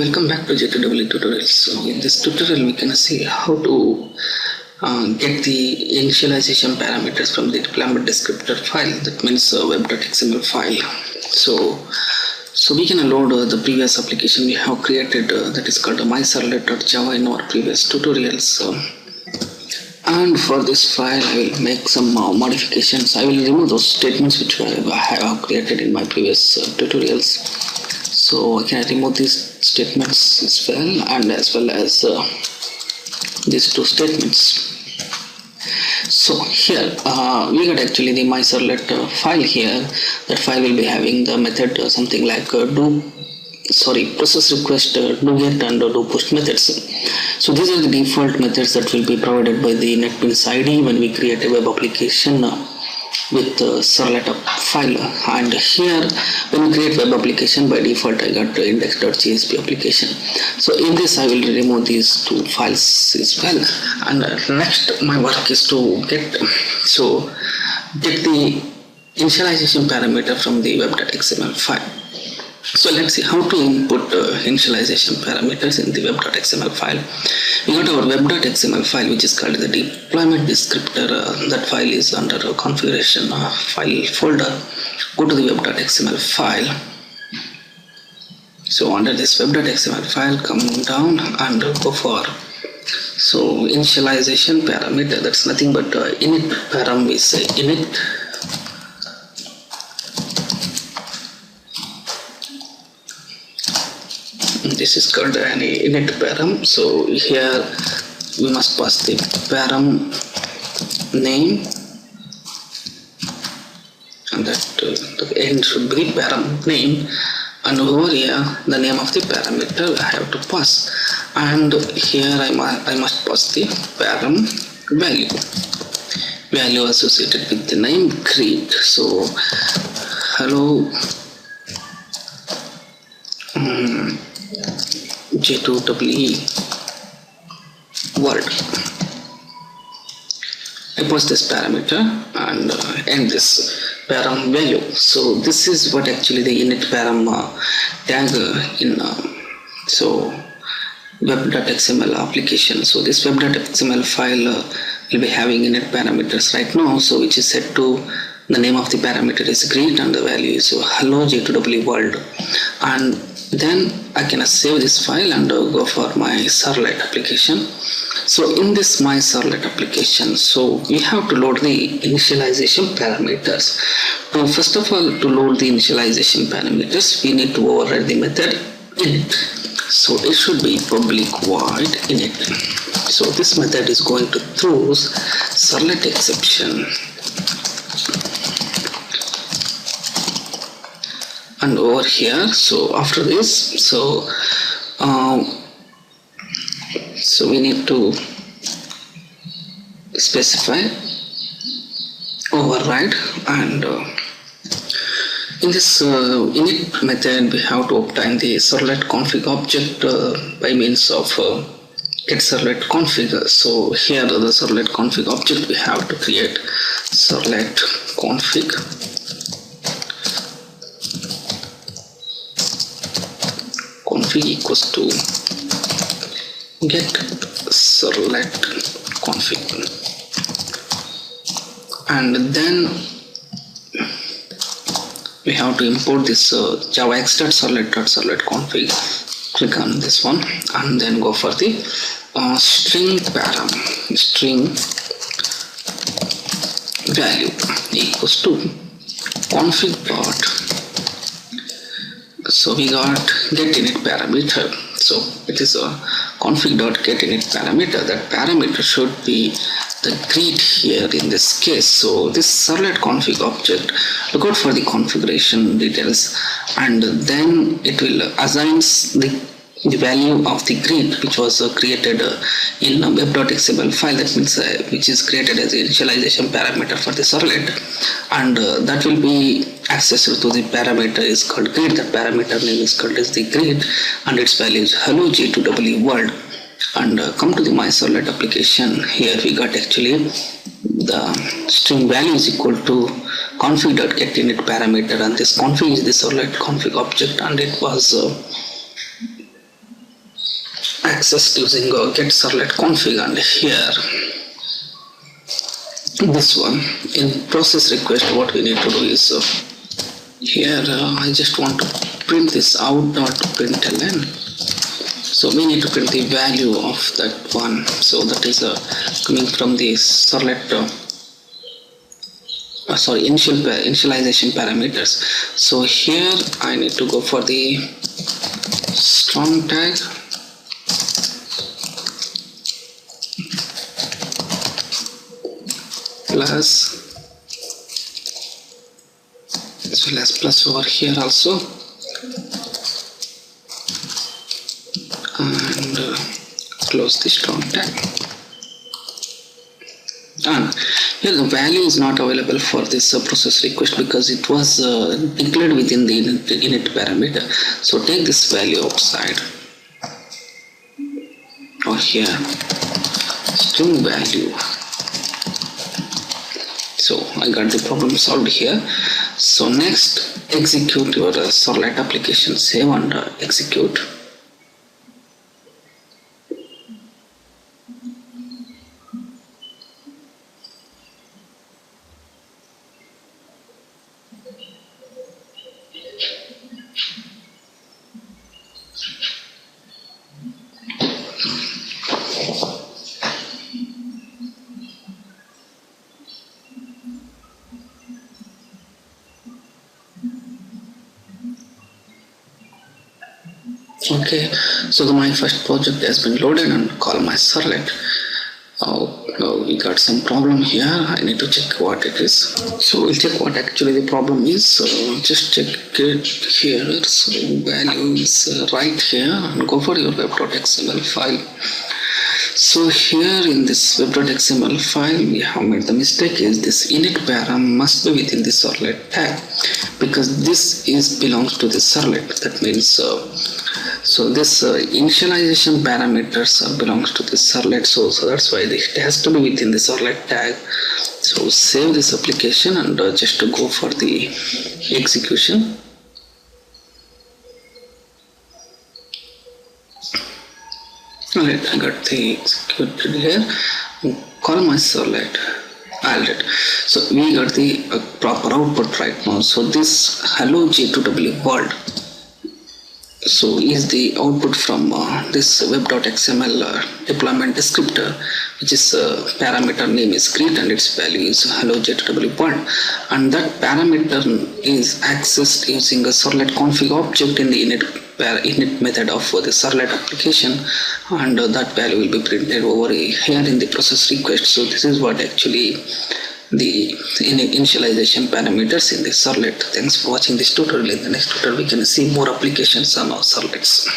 Welcome back to Servlet Tutorials. So in this tutorial we can see how to get the initialization parameters from the deployment descriptor file, that means web.xml file. So we can load the previous application we have created, that is called myservlet.java in our previous tutorials. And for this file I will make some modifications. I will remove those statements which I have created in my previous tutorials. So I can remove these statements as well, and as well as these two statements. So here we got actually the myservlet file here. That file will be having the method something like process request, do get and do push methods. So these are the default methods that will be provided by the NetBeans ID when we create a web application with servlet file. And here when we create web application, by default I got index.csp application. So in this I will remove these two files as well. And next my work is to get the initialization parameter from the web.xml file. So let's see how to input initialization parameters in the web.xml file. We got our web.xml file, which is called the deployment descriptor. That file is under configuration file folder. Go to the web.xml file. So under this web.xml file, come down and go for initialization parameter. That's nothing but init param. We say init. This is called an init param. So here we must pass the param name, and that the end should be the param name, and over here the name of the parameter I have to pass, and here I must pass the param value associated with the name greet. So hello J2EE world. I pass this parameter and end this param value. So this is what actually the init param tag in web.xml application. So this web.xml file will be having init parameters right now, so which is set to the name of the parameter is greet and the value is hello J2EE world. And then I can save this file and go for my servlet application. So in this my servlet application, so we have to load the initialization parameters. Now first of all, to load the initialization parameters, we need to override the method init. So it should be public void init. So this method is going to throw servlet exception. And over here, so after this, so we need to specify override, and in this init method we have to obtain the servlet config object by means of get servlet config. So here the servlet config object we have to create servlet config equals to get servlet config, and then we have to import this java x.servlet.servlet config. Click on this one and then go for the string param, string value equals to config dot. So we got get init parameter. So it is a config.get init parameter. That parameter should be the greet here in this case. So this servlet config object, look out for the configuration details, and then it will assign the value of the greet which was created in a web.xml file. That means which is created as the initialization parameter for the servlet, and that will be accessed to the parameter is called greet. The parameter name is called as the greet, and its value is hello J2EE world. And come to the my servlet application. Here we got actually the string value is equal to config.getInit parameter, and this config is the servlet config object, and it was accessed using get servlet config, and here this one in process request what we need to do is here I just want to print this out.println. So we need to print the value of that one. So that is coming from the servlet initialization parameters. So here I need to go for the strong tag plus, as well as plus over here also, and close the strong tag. And here the value is not available for this process request because it was declared within the init parameter. So take this value outside, or here string value. So I got the problem solved here. So next, execute your servlet application. Save and execute. Okay, so my first project has been loaded and call my servlet. We got some problem here. I need to check what it is. So we'll check what actually the problem is. Just check it here. So value is right here, and go for your web.xml file. So here in this web.xml file we have made the mistake is this init param must be within the servlet tag, because this belongs to the servlet. That means so this initialization parameters belongs to the servlet, so that's why it has to be within the servlet tag. So save this application and just to go for the execution. Alright, I got the executed here. Call my servlet. Alright, so we got the proper output right now. So this hello J2W world, so is the output from this web.xml deployment descriptor, which is parameter name is greet and its value is hello J2W world, and that parameter is accessed using a servlet config object in the init method of the servlet application, and that value will be printed over here in the process request. So this is what actually the initialization parameters in the servlet. Thanks for watching this tutorial. In the next tutorial we can see more applications on our servlets.